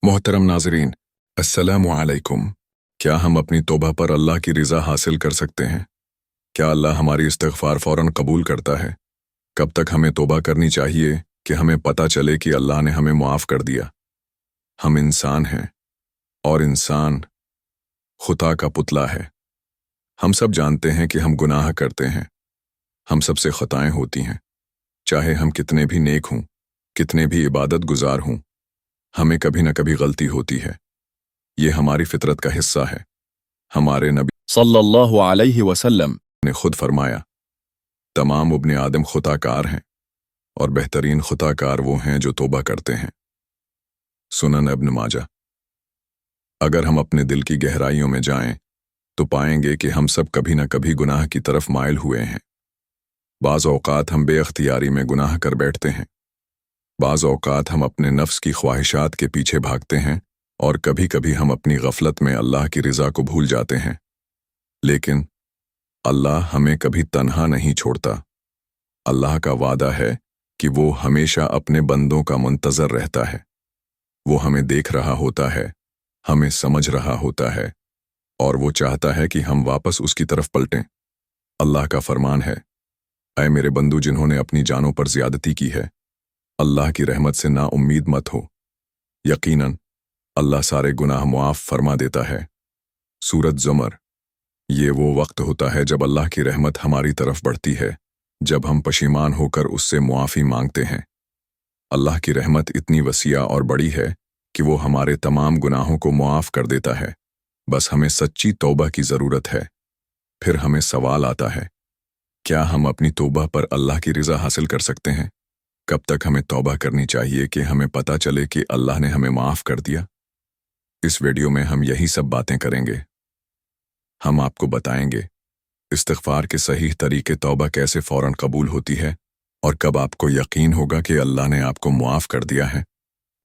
मोहतरम नाजरीन, अस्सलामु अलैकुम। क्या हम अपनी तौबा पर अल्लाह की रज़ा हासिल कर सकते हैं? क्या अल्लाह हमारी इस्तिग़फ़ार फ़ौरन कबूल करता है? कब तक हमें तौबा करनी चाहिए कि हमें पता चले कि अल्लाह ने हमें मुआफ़ कर दिया? हम इंसान हैं और इंसान खुदा का पुतला है। हम सब जानते हैं कि हम गुनाह करते हैं। हम सबसे ख़ताएँ होती हैं। चाहे हम कितने भी नेक हों, कितने भी इबादत गुजार हों, हमें कभी न कभी गलती होती है। ये हमारी फितरत का हिस्सा है। हमारे नबी सल्लल्लाहु अलैहि वसल्लम ने खुद फरमाया, तमाम इब्ने आदम खुताकार हैं और बेहतरीन खुताकार वो हैं जो तौबा करते हैं। सुनन इब्न माजा। अगर हम अपने दिल की गहराइयों में जाएं तो पाएंगे कि हम सब कभी न कभी गुनाह की तरफ माइल हुए हैं। बाज़ औक़ात हम बेअख्तियारी में गुनाह कर बैठते हैं। बाज़ औक़ात हम अपने नफ्स की ख्वाहिशात के पीछे भागते हैं और कभी कभी हम अपनी गफलत में अल्लाह की रज़ा को भूल जाते हैं। लेकिन अल्लाह हमें कभी तन्हा नहीं छोड़ता। अल्लाह का वादा है कि वो हमेशा अपने बंदों का मुंतज़र रहता है। वो हमें देख रहा होता है, हमें समझ रहा होता है और वो चाहता है कि हम वापस उसकी तरफ पलटें। अल्लाह का फरमान है, ऐ मेरे बंदू जिन्होंने अपनी जानों पर ज़्यादती की है, अल्लाह की रहमत से ना उम्मीद मत हो। यकीनन अल्लाह सारे गुनाह मुआफ़ फरमा देता है। सूरत ज़ुमर। ये वो वक्त होता है जब अल्लाह की रहमत हमारी तरफ बढ़ती है, जब हम पशीमान होकर उससे मुआफ़ी मांगते हैं। अल्लाह की रहमत इतनी वसीआ और बड़ी है कि वो हमारे तमाम गुनाहों को मुआफ़ कर देता है। बस हमें सच्ची तौबा की ज़रूरत है। फिर हमें सवाल आता है, क्या हम अपनी तौबा पर अल्लाह की रज़ा हासिल कर सकते हैं? कब तक हमें तौबा करनी चाहिए कि हमें पता चले कि अल्लाह ने हमें माफ़ कर दिया? इस वीडियो में हम यही सब बातें करेंगे। हम आपको बताएंगे इस्तिग़फ़ार के सही तरीके, तौबा कैसे फ़ौरन कबूल होती है और कब आपको यकीन होगा कि अल्लाह ने आपको मुआफ़ कर दिया है।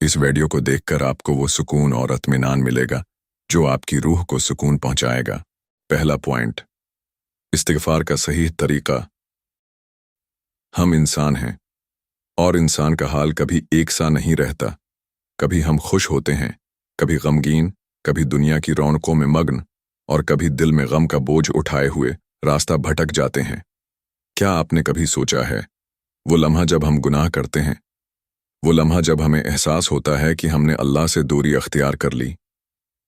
इस वीडियो को देखकर आपको वो सुकून और इत्मीनान मिलेगा जो आपकी रूह को सुकून पहुंचाएगा। पहला पॉइंट, इस्तिग़फ़ार का सही तरीका। हम इंसान हैं और इंसान का हाल कभी एक सा नहीं रहता। कभी हम खुश होते हैं, कभी गमगीन, कभी दुनिया की रौनकों में मग्न और कभी दिल में गम का बोझ उठाए हुए रास्ता भटक जाते हैं। क्या आपने कभी सोचा है वो लम्हा जब हम गुनाह करते हैं, वो लम्हा जब हमें एहसास होता है कि हमने अल्लाह से दूरी अख्तियार कर ली?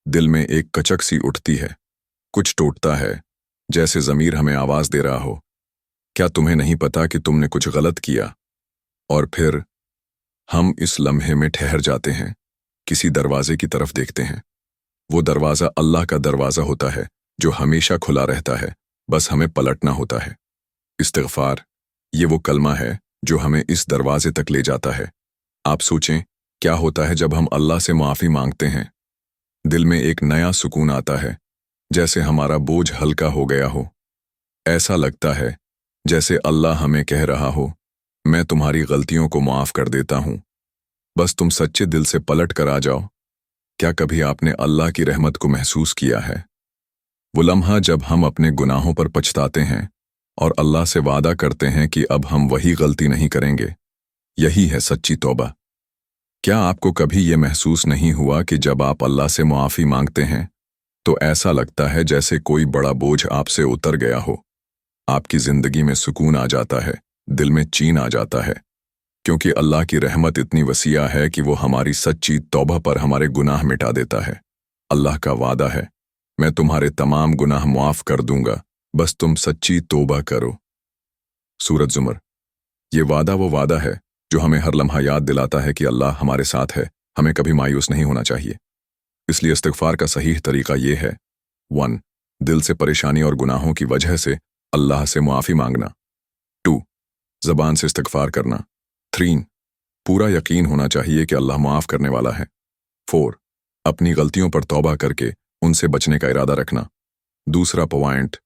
दिल में एक कचक सी उठती है, कुछ टूटता है, जैसे ज़मीर हमें आवाज़ दे रहा हो, क्या तुम्हें नहीं पता कि तुमने कुछ गलत किया? और फिर हम इस लम्हे में ठहर जाते हैं, किसी दरवाजे की तरफ देखते हैं। वो दरवाज़ा अल्लाह का दरवाज़ा होता है जो हमेशा खुला रहता है, बस हमें पलटना होता है। इस्तिग़फ़ार ये वो कलमा है जो हमें इस दरवाजे तक ले जाता है। आप सोचें, क्या होता है जब हम अल्लाह से माफ़ी मांगते हैं? दिल में एक नया सुकून आता है, जैसे हमारा बोझ हल्का हो गया हो। ऐसा लगता है जैसे अल्लाह हमें कह रहा हो, मैं तुम्हारी गलतियों को माफ़ कर देता हूँ, बस तुम सच्चे दिल से पलट कर आ जाओ। क्या कभी आपने अल्लाह की रहमत को महसूस किया है? वो लम्हा जब हम अपने गुनाहों पर पछताते हैं और अल्लाह से वादा करते हैं कि अब हम वही गलती नहीं करेंगे। यही है सच्ची तौबा। क्या आपको कभी ये महसूस नहीं हुआ कि जब आप अल्लाह से मुआफ़ी मांगते हैं तो ऐसा लगता है जैसे कोई बड़ा बोझ आपसे उतर गया हो? आपकी ज़िंदगी में सुकून आ जाता है, दिल में चैन आ जाता है, क्योंकि अल्लाह की रहमत इतनी वसीआ है कि वो हमारी सच्ची तौबा पर हमारे गुनाह मिटा देता है। अल्लाह का वादा है, मैं तुम्हारे तमाम गुनाह मुआफ़ कर दूंगा, बस तुम सच्ची तौबा करो। सूरत ज़ुमर। ये वादा वो वादा है जो हमें हर लम्हा याद दिलाता है कि अल्लाह हमारे साथ है, हमें कभी मायूस नहीं होना चाहिए। इसलिए इस्तिग़फ़ार का सही तरीका ये है, 1. दिल से परेशानी और गुनाहों की वजह से अल्लाह से मुआफ़ी मांगना। 2. ज़बान से इस्तिग़फ़ार करना। 3. पूरा यकीन होना चाहिए कि अल्लाह मुआफ़ करने वाला है। 4. अपनी गलतियों पर तौबा करके उनसे बचने का इरादा रखना। दूसरा पॉइंट,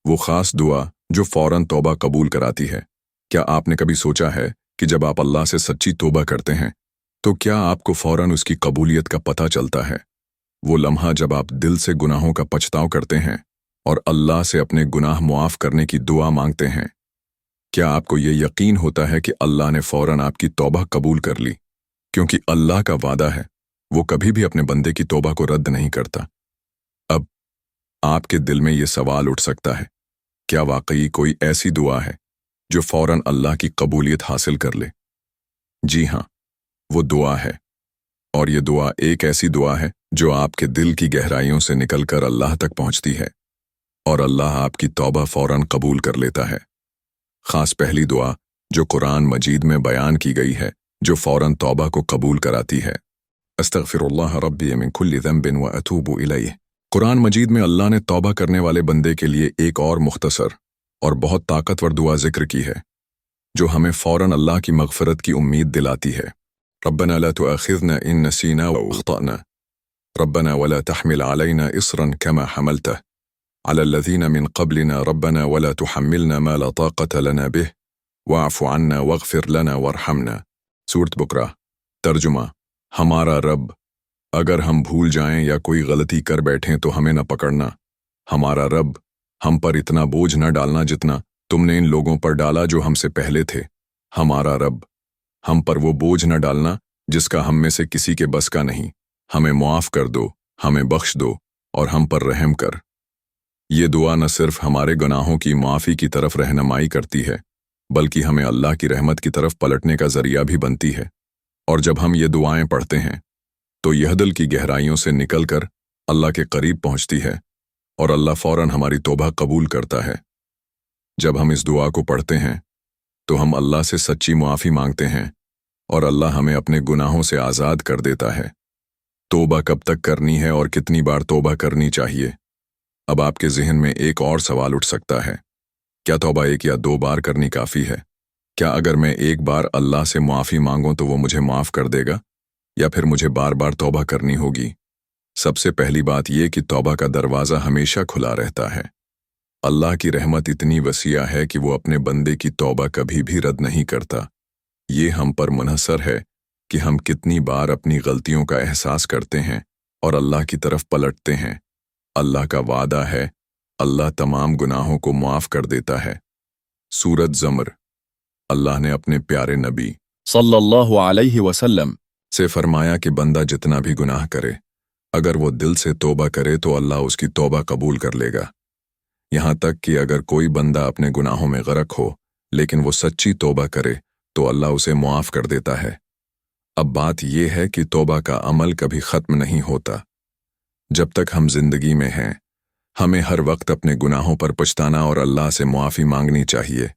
वो ख़ास दुआ जो फ़ौरन तौबा कबूल कराती है। क्या आपने कभी सोचा है कि जब आप अल्लाह से सच्ची तौबा करते हैं तो क्या आपको फ़ौरन उसकी कबूलियत का पता चलता है? वो लम्हा जब आप दिल से गुनाहों का पछताव करते हैं और अल्लाह से अपने गुनाह मुआफ़ करने की दुआ मांगते हैं, क्या आपको ये यकीन होता है कि अल्लाह ने फ़ौरन आपकी तौबा कबूल कर ली? क्योंकि अल्लाह का वादा है, वो कभी भी अपने बंदे की तौबा को रद्द नहीं करता। अब आपके दिल में ये सवाल उठ सकता है, क्या वाकई कोई ऐसी दुआ है जो फौरन अल्लाह की कबूलियत हासिल कर ले? जी हाँ, वो दुआ है। और ये दुआ एक ऐसी दुआ है जो आपके दिल की गहराइयों से निकलकर अल्लाह तक पहुंचती है और अल्लाह आपकी तौबा फौरन कबूल कर लेता है। खास पहली दुआ जो कुरान मजीद में बयान की गई है, जो फौरन तौबा को कबूल कराती है। अस्तगफिरुल्लाह रब्बी मिन कुल्लि ज़ंबिन व अतूबु इलैह। कुरान मजीद में अल्लाह ने तौबा करने वाले बंदे के लिए एक और मुख्तसर और बहुत ताकतवर दुआ जिक्र की है, जो हमें फौरन अल्लाह की मग़फ़िरत की उम्मीद दिलाती है। रब्बना ला तुआखिज़ना इन नसीना व अख़्ताना, रब्बना वला तहमिल अलैना इसरन कमा हमलतह अला अल्लज़ीना मिन क़ब्लिना, रब्बना वला तुहम्मिलना मा ला ताक़त लना बिह वाअफ़ु अन्ना वग़फ़िर लना वरहमना। सूरत बकरा। तर्जुमा, हमारा रब, अगर हम भूल जाएं या कोई गलती कर बैठें तो हमें न पकड़ना। हमारा रब, हम पर इतना बोझ न डालना जितना तुमने इन लोगों पर डाला जो हमसे पहले थे। हमारा रब, हम पर वो बोझ न डालना जिसका हम में से किसी के बस का नहीं। हमें मुआफ़ कर दो, हमें बख्श दो और हम पर रहम कर। ये दुआ न सिर्फ हमारे गुनाहों की माफ़ी की तरफ रहनुमाई करती है, बल्कि हमें अल्लाह की रहमत की तरफ पलटने का ज़रिया भी बनती है। और जब हम ये दुआएं पढ़ते हैं तो यह दिल की गहराइयों से निकलकर अल्लाह के करीब पहुंचती है और अल्लाह फौरन हमारी तौबा कबूल करता है। जब हम इस दुआ को पढ़ते हैं तो हम अल्लाह से सच्ची मुआफ़ी मांगते हैं और अल्लाह हमें अपने गुनाहों से आज़ाद कर देता है। तौबा कब तक करनी है और कितनी बार तौबा करनी चाहिए? अब आपके ज़हन में एक और सवाल उठ सकता है, क्या तौबा 1 या 2 बार करनी काफ़ी है? क्या अगर मैं एक बार अल्लाह से मुआफ़ी मांगूं तो वो मुझे माफ़ कर देगा, या फिर मुझे बार बार तौबा करनी होगी? सबसे पहली बात यह कि तौबा का दरवाज़ा हमेशा खुला रहता है। अल्लाह की रहमत इतनी वसीया है कि वो अपने बंदे की तौबा कभी भी रद्द नहीं करता। ये हम पर मुनहसर है कि हम कितनी बार अपनी गलतियों का एहसास करते हैं और अल्लाह की तरफ पलटते हैं। अल्लाह का वादा है, अल्लाह तमाम गुनाहों को मुआफ़ कर देता है। सूरत ज़मर। अल्लाह ने अपने प्यारे नबी सल्लल्लाहु अलैहि वसल्लम से फरमाया कि बंदा जितना भी गुनाह करे, अगर वो दिल से तौबा करे तो अल्लाह उसकी तौबा कबूल कर लेगा। यहाँ तक कि अगर कोई बंदा अपने गुनाहों में गरक हो लेकिन वो सच्ची तौबा करे तो अल्लाह उसे मुआफ़ कर देता है। अब बात यह है कि तौबा का अमल कभी ख़त्म नहीं होता। जब तक हम जिंदगी में हैं, हमें हर वक्त अपने गुनाहों पर पछताना और अल्लाह से मुआफ़ी मांगनी चाहिए।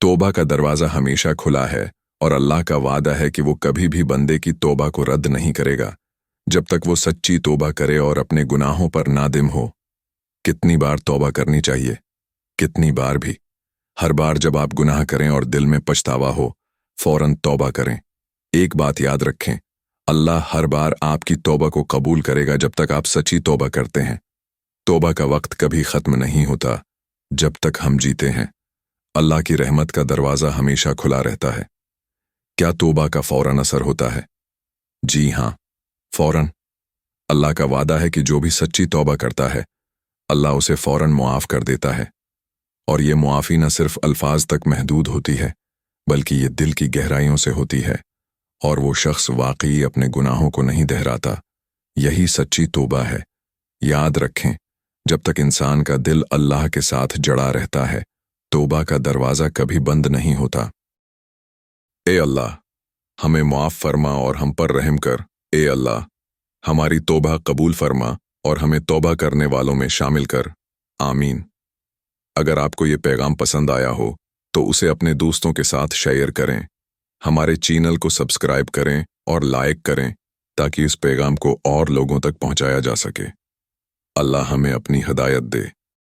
तौबा का दरवाज़ा हमेशा खुला है और अल्लाह का वादा है कि वो कभी भी बंदे की तौबा को रद्द नहीं करेगा जब तक वो सच्ची तौबा करे और अपने गुनाहों पर नादिम हो। कितनी बार तौबा करनी चाहिए? कितनी बार भी। हर बार जब आप गुनाह करें और दिल में पछतावा हो, फौरन तौबा करें। एक बात याद रखें, अल्लाह हर बार आपकी तौबा को कबूल करेगा जब तक आप सच्ची तौबा करते हैं। तौबा का वक्त कभी ख़त्म नहीं होता जब तक हम जीते हैं। अल्लाह की रहमत का दरवाज़ा हमेशा खुला रहता है। क्या तौबा का फौरन असर होता है? जी हाँ, फौरन। अल्लाह का वादा है कि जो भी सच्ची तौबा करता है, अल्लाह उसे फौरन मुआफ़ कर देता है। और ये मुआफ़ी न सिर्फ अल्फाज तक महदूद होती है, बल्कि ये दिल की गहराइयों से होती है और वो शख्स वाकई अपने गुनाहों को नहीं दोहराता। यही सच्ची तौबा है। याद रखें, जब तक इंसान का दिल अल्लाह के साथ जड़ा रहता है, तौबा का दरवाज़ा कभी बंद नहीं होता। ए अल्लाह, हमें मुआफ़ फरमा और हम पर रहम कर। ए अल्लाह, हमारी तौबा कबूल फरमा और हमें तौबा करने वालों में शामिल कर। आमीन। अगर आपको ये पैगाम पसंद आया हो तो उसे अपने दोस्तों के साथ शेयर करें। हमारे चैनल को सब्सक्राइब करें और लाइक करें ताकि इस पैगाम को और लोगों तक पहुंचाया जा सके। अल्लाह हमें अपनी हिदायत दे।